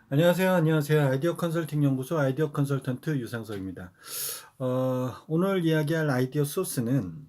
안녕하세요. 아이디어 컨설팅 연구소 아이디어 컨설턴트 유상석입니다. 오늘 이야기할 아이디어 소스는,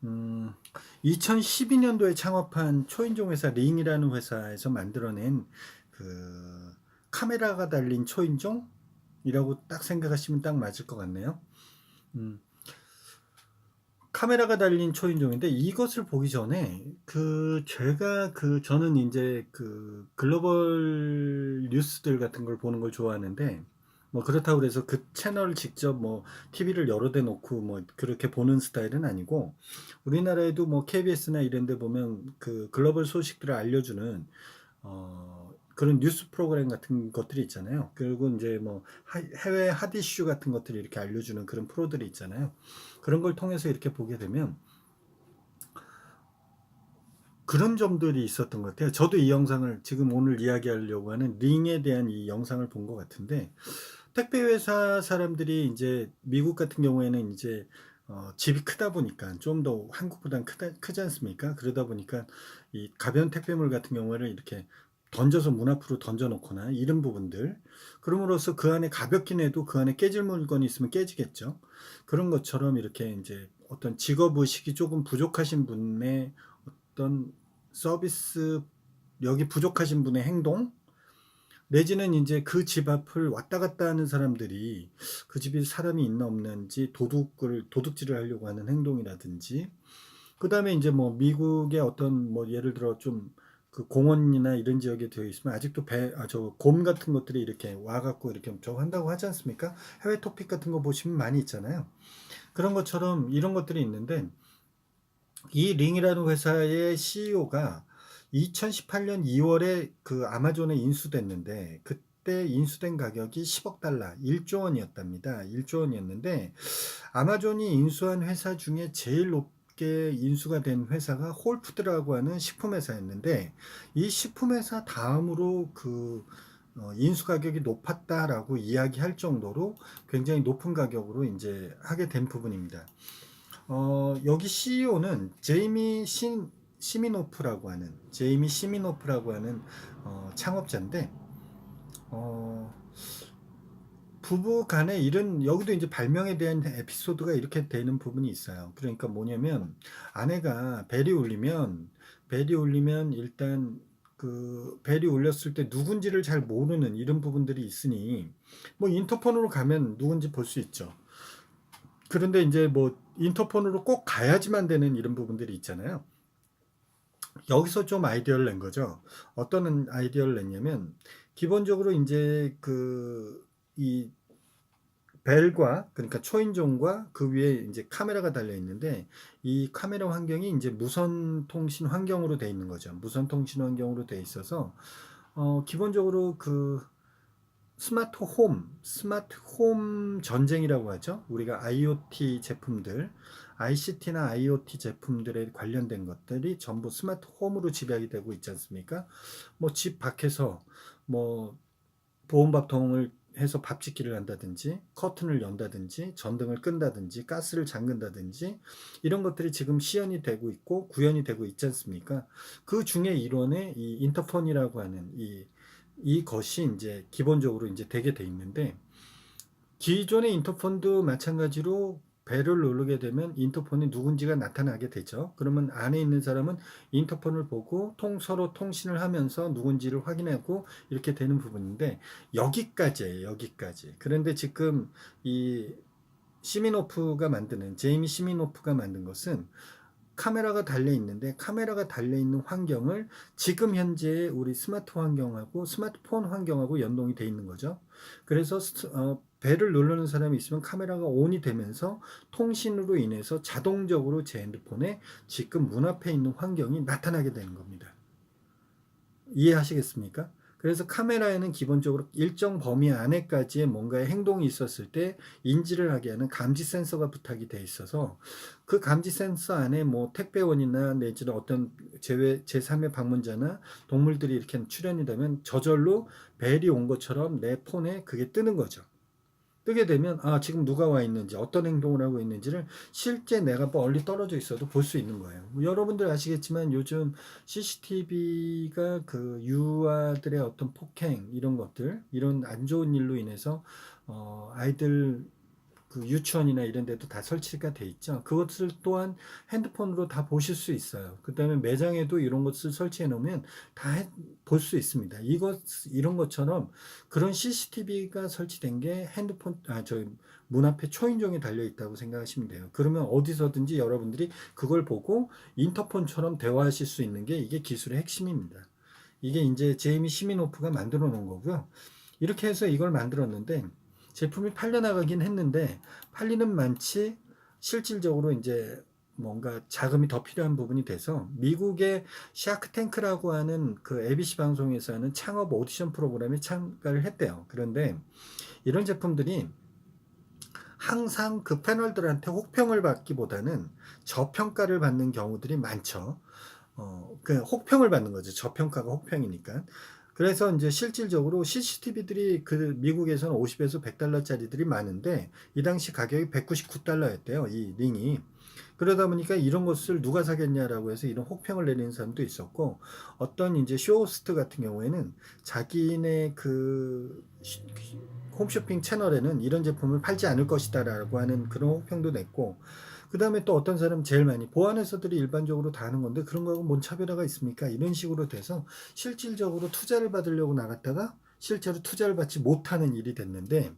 음, 2012년도에 창업한 초인종 회사 링이라는 회사에서 만들어낸 그 카메라가 달린 초인종이라고 딱 생각하시면 딱 맞을 것 같네요. 음, 카메라가 달린 초인종인데 이것을 보기 전에 저는 이제 그 글로벌 뉴스들 같은 걸 보는 걸 좋아하는데, 뭐 그렇다고 그래서 그 채널을 직접 뭐 TV를 여러 대 놓고 뭐 그렇게 보는 스타일은 아니고, 우리나라에도 뭐 KBS나 이런 데 보면 그 글로벌 소식들을 알려주는 그런 뉴스 프로그램 같은 것들이 있잖아요. 그리고 이제 뭐 해외 핫 이슈 같은 것들을 이렇게 알려주는 그런 프로들이 있잖아요. 그런 걸 통해서 이렇게 보게 되면 그런 점들이 있었던 것 같아요. 저도 이 영상을 지금 오늘 이야기하려고 하는 링에 대한 이 영상을 본 것 같은데, 택배 회사 사람들이 이제 미국 같은 경우에는 이제 집이 크다 보니까 좀 더 한국보단 크지 않습니까? 그러다 보니까 이 가벼운 택배물 같은 경우를 이렇게 던져서 문 앞으로 던져 놓거나 이런 부분들, 그럼으로써 그 안에 가볍긴 해도 그 안에 깨질 물건이 있으면 깨지겠죠. 그런 것처럼 이렇게 이제 어떤 직업 의식이 조금 부족하신 분의 어떤 서비스력이 부족하신 분의 행동, 내지는 이제 그 집 앞을 왔다 갔다 하는 사람들이 그 집에 사람이 있나 없는지 도둑질을 하려고 하는 행동이라든지, 그 다음에 이제 뭐 미국의 어떤 뭐 예를 들어 좀 그 공원이나 이런 지역에 되어 있으면 아직도 곰 같은 것들이 이렇게 와갖고 이렇게 저거 한다고 하지 않습니까? 해외 토픽 같은 거 보시면 많이 있잖아요. 그런 것처럼 이런 것들이 있는데, 이 링이라는 회사의 CEO가 2018년 2월에 그 아마존에 인수됐는데, 그때 인수된 가격이 10억 달러, 1조 원이었답니다. 1조 원이었는데, 아마존이 인수한 회사 중에 제일 높게 인수가 된 회사가 홀푸드라고 하는 식품회사였는데, 이 식품회사 다음으로 인수 가격이 높았다라고 이야기할 정도로 굉장히 높은 가격으로 이제 하게 된 부분입니다. 여기 CEO는 제이미 시미노프라고 하는 창업자인데, 어, 부부 간에 이런, 여기도 이제 발명에 대한 에피소드가 이렇게 되는 부분이 있어요. 그러니까 뭐냐면, 아내가 벨이 울리면 일단 그 벨이 울렸을 때 누군지를 잘 모르는 이런 부분들이 있으니, 뭐 인터폰으로 가면 누군지 볼 수 있죠. 그런데 이제 뭐 인터폰으로 꼭 가야지만 되는 이런 부분들이 있잖아요. 여기서 좀 아이디어를 낸 거죠. 어떤 아이디어를 냈냐면, 기본적으로 이제 이 벨과, 그러니까 초인종과 그 위에 이제 카메라가 달려 있는데, 이 카메라 환경이 이제 무선 통신 환경으로 돼 있는 거죠. 무선 통신 환경으로 돼 있어서 기본적으로 스마트 홈 전쟁이라고 하죠. 우리가 IoT 제품들, ICT나 IoT 제품들에 관련된 것들이 전부 스마트 홈으로 집약이 되고 있지 않습니까? 뭐 집 밖에서 뭐 보온밥통을 해서 밥 짓기를 한다든지, 커튼을 연다든지, 전등을 끈다든지, 가스를 잠근다든지, 이런 것들이 지금 시연이 되고 있고 구현이 되고 있지 않습니까? 그 중에 일원의 이 인터폰이라고 하는 이것이 이제 기본적으로 이제 되게 돼 있는데, 기존의 인터폰도 마찬가지로 벨을 누르게 되면 인터폰이 누군지가 나타나게 되죠. 그러면 안에 있는 사람은 인터폰을 보고 서로 통신을 하면서 누군지를 확인하고 이렇게 되는 부분인데, 여기까지예요, 여기까지. 그런데 지금 이 제이미 시미노프가 만든 것은 카메라가 달려 있는데, 카메라가 달려 있는 환경을 지금 현재 우리 스마트 환경하고 스마트폰 환경하고 연동이 돼 있는 거죠. 그래서 벨을 누르는 사람이 있으면 카메라가 온이 되면서 통신으로 인해서 자동적으로 제 핸드폰에 지금 문 앞에 있는 환경이 나타나게 되는 겁니다. 이해하시겠습니까? 그래서 카메라에는 기본적으로 일정 범위 안에까지의 뭔가의 행동이 있었을 때 인지를 하게 하는 감지 센서가 부탁이 돼 있어서, 그 감지 센서 안에 뭐 택배원이나 내지는 어떤 제3의 방문자나 동물들이 이렇게 출현이 되면 저절로 벨이 온 것처럼 내 폰에 그게 뜨는 거죠. 뜨게 되면 지금 누가 와 있는지 어떤 행동을 하고 있는지를 실제 내가 멀리 떨어져 있어도 볼 수 있는 거예요. 뭐 여러분들 아시겠지만 요즘 CCTV가 그 유아들의 어떤 폭행 이런 것들 이런 안 좋은 일로 인해서 아이들 그 유치원이나 이런 데도 다 설치가 돼 있죠. 그것을 또한 핸드폰으로 다 보실 수 있어요. 그다음에 매장에도 이런 것을 설치해 놓으면 다 볼 수 있습니다. 이런 것처럼 그런 CCTV가 설치된 게 핸드폰 저 문 앞에 초인종에 달려 있다고 생각하시면 돼요. 그러면 어디서든지 여러분들이 그걸 보고 인터폰처럼 대화하실 수 있는 게 이게 기술의 핵심입니다. 이게 이제 제이미 시미노프가 만들어 놓은 거고요. 이렇게 해서 이걸 만들었는데 제품이 팔려나가긴 했는데 팔리는 많지 실질적으로 이제 뭔가 자금이 더 필요한 부분이 돼서 미국의 샤크탱크라고 하는 그 ABC 방송에서 하는 창업 오디션 프로그램에 참가를 했대요. 그런데 이런 제품들이 항상 그 패널들한테 혹평을 받기보다는 저평가를 받는 경우들이 많죠. 그 혹평을 받는 거죠. 저평가가 혹평이니까. 그래서 이제 실질적으로 CCTV들이 그 미국에서는 50에서 100달러짜리들이 많은데 이 당시 가격이 199달러였대요. 이 링이. 그러다 보니까 이런 것을 누가 사겠냐라고 해서 이런 혹평을 내리는 사람도 있었고 어떤 이제 쇼호스트 같은 경우에는 자기네 그 홈쇼핑 채널에는 이런 제품을 팔지 않을 것이다라고 하는 그런 혹평도 냈고 그 다음에 또 어떤 사람은 제일 많이 보안회사들이 일반적으로 다 하는 건데 그런 거하고 뭔 차별화가 있습니까? 이런 식으로 돼서 실질적으로 투자를 받으려고 나갔다가 실제로 투자를 받지 못하는 일이 됐는데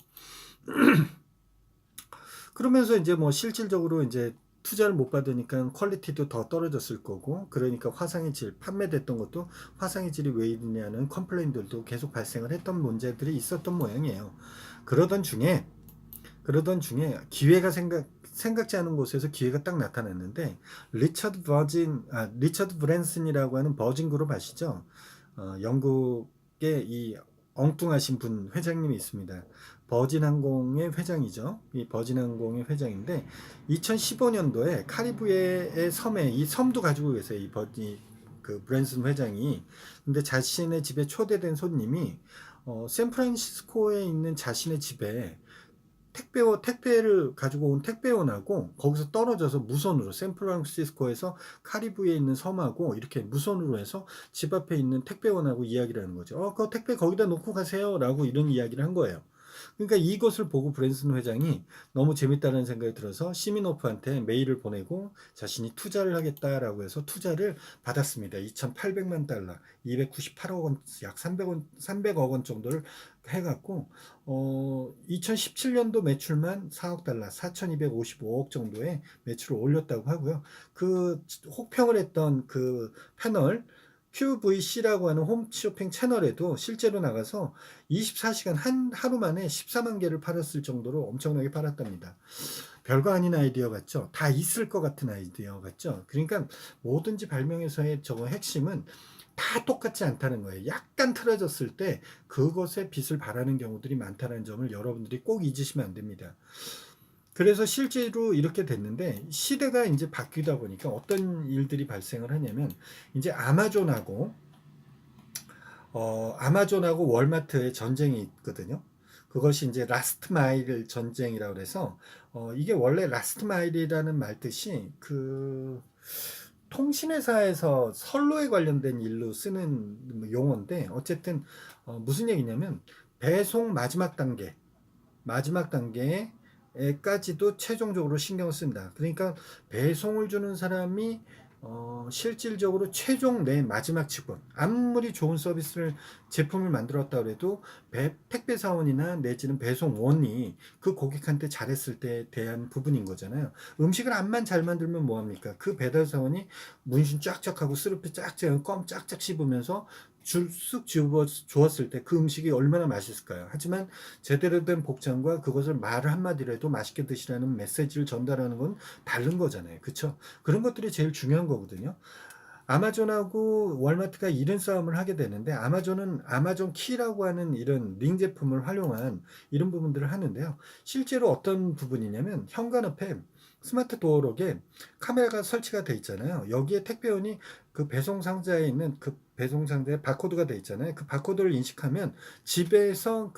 그러면서 이제 뭐 실질적으로 이제 투자를 못 받으니까 퀄리티도 더 떨어졌을 거고 그러니까 화상의 질 판매됐던 것도 화상의 질이 왜 이러냐는 컴플레인들도 계속 발생을 했던 문제들이 있었던 모양이에요. 그러던 중에 기회가 생각지 않은 곳에서 기회가 딱 나타났는데 리처드 브랜슨이라고 하는 버진 그룹 아시죠? 영국의 이 엉뚱하신 분 회장님이 있습니다. 버진 항공의 회장이죠. 이 버진 항공의 회장인데 2015년도에 카리브해의 섬에 이 섬도 가지고 계세요. 그 브랜슨 회장이. 근데 자신의 집에 초대된 손님이 샌프란시스코에 있는 자신의 집에 택배를 가지고 온 택배원하고 거기서 떨어져서 무선으로 샌프란시스코에서 카리브해에 있는 섬하고 이렇게 무선으로 해서 집 앞에 있는 택배원하고 이야기를 하는 거죠. 그 택배 거기다 놓고 가세요. 라고 이런 이야기를 한 거예요. 그러니까 이것을 보고 브랜슨 회장이 너무 재밌다는 생각이 들어서 시미노프한테 메일을 보내고 자신이 투자를 하겠다라고 해서 투자를 받았습니다. 2,800만 달러, 298억 원, 약 300억 원 정도를 해갖고 2017년도 매출만 4억 달러, 4,255억 정도의 매출을 올렸다고 하고요. 그 혹평을 했던 그 패널 QVC라고 하는 홈쇼핑 채널에도 실제로 나가서 24시간 하루 만에 14만 개를 팔았을 정도로 엄청나게 팔았답니다. 별거 아닌 아이디어 같죠? 다 있을 것 같은 아이디어 같죠? 그러니까 뭐든지 발명에서의 저거 핵심은 다 똑같지 않다는 거예요. 약간 틀어졌을 때 그것에 빛을 발하는 경우들이 많다는 점을 여러분들이 꼭 잊으시면 안 됩니다. 그래서 실제로 이렇게 됐는데 시대가 이제 바뀌다 보니까 어떤 일들이 발생을 하냐면 이제 아마존하고 월마트의 전쟁이 있거든요. 그것이 이제 라스트 마일 전쟁이라고 그래서 이게 원래 라스트 마일이라는 말 뜻이 그 통신회사에서 선로에 관련된 일로 쓰는 용어인데 어쨌든 무슨 얘기냐면 배송 마지막 단계에까지도 최종적으로 신경을 쓴다. 그러니까 배송을 주는 사람이 실질적으로 최종 내 마지막 직원 아무리 좋은 서비스를 제품을 만들었다 그래도 택배 사원이나 내지는 배송원이 그 고객한테 잘했을 때에 대한 부분인 거잖아요. 음식을 암만 잘 만들면 뭐합니까? 그 배달 사원이 문신 쫙쫙 하고 스르페 쫙쫙 껌 쫙쫙 씹으면서 쑥 집어 주었을 때 그 음식이 얼마나 맛있을까요? 하지만 제대로 된 복장과 그것을 말을 한마디로 해도 맛있게 드시라는 메시지를 전달하는 건 다른 거잖아요. 그쵸? 그런 것들이 제일 중요한 거거든요. 아마존하고 월마트가 이런 싸움을 하게 되는데 아마존은 아마존 키라고 하는 이런 링 제품을 활용한 이런 부분들을 하는데요. 실제로 어떤 부분이냐면 현관 앞에 스마트 도어록에 카메라가 설치가 돼 있잖아요. 여기에 택배원이 그 배송 상자에 있는 그 배송 상자에 바코드가 돼 있잖아요. 그 바코드를 인식하면 집에서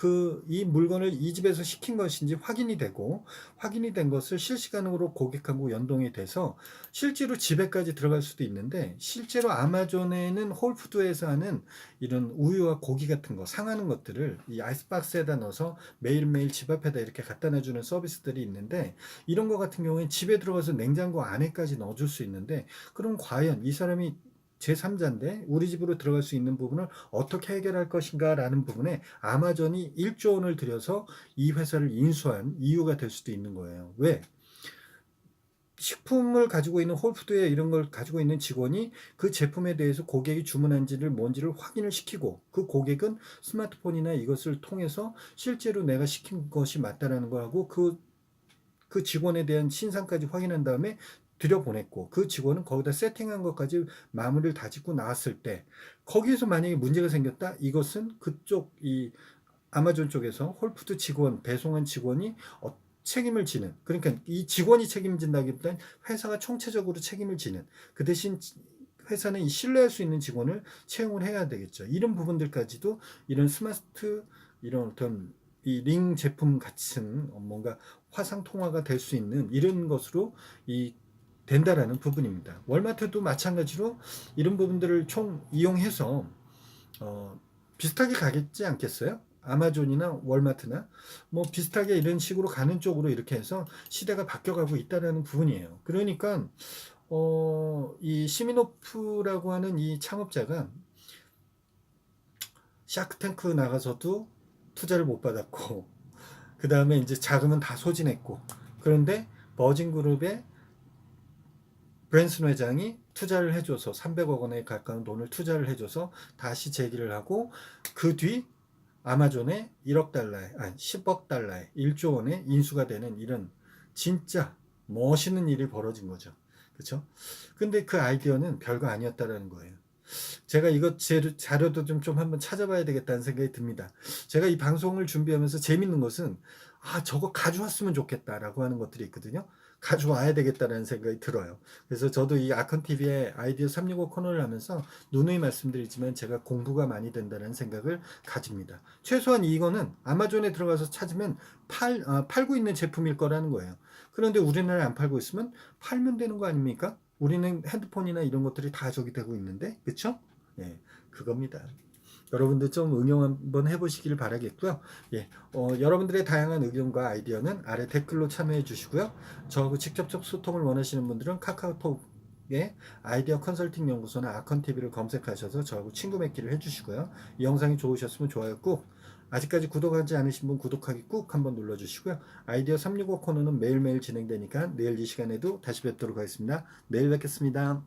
이 물건을 이 집에서 시킨 것인지 확인이 되고, 확인이 된 것을 실시간으로 고객하고 연동이 돼서 실제로 집에까지 들어갈 수도 있는데, 실제로 아마존에는 홀푸드에서 하는 이런 우유와 고기 같은 거 상하는 것들을 이 아이스박스에다 넣어서 매일매일 집 앞에다 이렇게 갖다 놔주는 서비스들이 있는데, 이런 거 같은 경우에 집에 들어가서 냉장고 안에까지 넣어줄 수 있는데, 그럼 과연 이 사람이 제3자인데 우리 집으로 들어갈 수 있는 부분을 어떻게 해결할 것인가 라는 부분에 아마존이 1조 원을 들여서 이 회사를 인수한 이유가 될 수도 있는 거예요. 왜? 식품을 가지고 있는 홀푸드에 이런 걸 가지고 있는 직원이 그 제품에 대해서 고객이 주문한지를 뭔지를 확인을 시키고, 그 고객은 스마트폰이나 이것을 통해서 실제로 내가 시킨 것이 맞다라는 거하고 그 직원에 대한 신상까지 확인한 다음에 들여보냈고, 그 직원은 거기다 세팅한 것까지 마무리를 다 짓고 나왔을 때, 거기에서 만약에 문제가 생겼다, 이것은 그쪽 이 아마존 쪽에서 홀푸드 직원, 배송한 직원이 책임을 지는, 그러니까 이 직원이 책임진다기보다는 회사가 총체적으로 책임을 지는, 그 대신 회사는 이 신뢰할 수 있는 직원을 채용을 해야 되겠죠. 이런 부분들까지도 이런 스마트, 이런 어떤 이 링 제품 같은 뭔가 화상 통화가 될 수 있는 이런 것으로 된다라는 부분입니다. 월마트도 마찬가지로 이런 부분들을 총 이용해서 비슷하게 가겠지 않겠어요? 아마존이나 월마트나 뭐 비슷하게 이런 식으로 가는 쪽으로 이렇게 해서 시대가 바뀌어가고 있다라는 부분이에요. 그러니까 이 시미노프라고 하는 이 창업자가 샤크탱크 나가서도 투자를 못 받았고, 그 다음에 이제 자금은 다 소진했고, 그런데 버진그룹의 브랜슨 회장이 투자를 해줘서 300억 원에 가까운 돈을 투자를 해줘서 다시 재기를 하고, 그 뒤 아마존에 1억 달러에, 아니 10억 달러에 1조 원의 인수가 되는 이런 진짜 멋있는 일이 벌어진 거죠. 그렇죠? 근데 그 아이디어는 별거 아니었다라는 거예요. 제가 이것 자료도 좀 한번 찾아봐야 되겠다는 생각이 듭니다. 제가 이 방송을 준비하면서 재밌는 것은, 저거 가져왔으면 좋겠다라고 하는 것들이 있거든요. 가져와야 되겠다라는 생각이 들어요. 그래서 저도 이 아컨TV의 아이디어 365 코너를 하면서 누누이 말씀드리지만 제가 공부가 많이 된다는 생각을 가집니다. 최소한 이거는 아마존에 들어가서 찾으면 팔고 있는 제품일 거라는 거예요. 그런데 우리나라에 안 팔고 있으면 팔면 되는 거 아닙니까? 우리는 핸드폰이나 이런 것들이 다 저기 되고 있는데, 그쵸? 예, 그겁니다. 여러분들 좀 응용 한번 해보시길 바라겠고요. 예, 여러분들의 다양한 의견과 아이디어는 아래 댓글로 참여해 주시고요. 저하고 직접적 소통을 원하시는 분들은 카카오톡에 아이디어 컨설팅 연구소나 아컨TV를 검색하셔서 저하고 친구 맺기를 해주시고요. 이 영상이 좋으셨으면 좋아요 꾹, 아직까지 구독하지 않으신 분 구독하기 꾹 한번 눌러주시고요. 아이디어 365 코너는 매일매일 진행되니까 내일 이 시간에도 다시 뵙도록 하겠습니다. 내일 뵙겠습니다.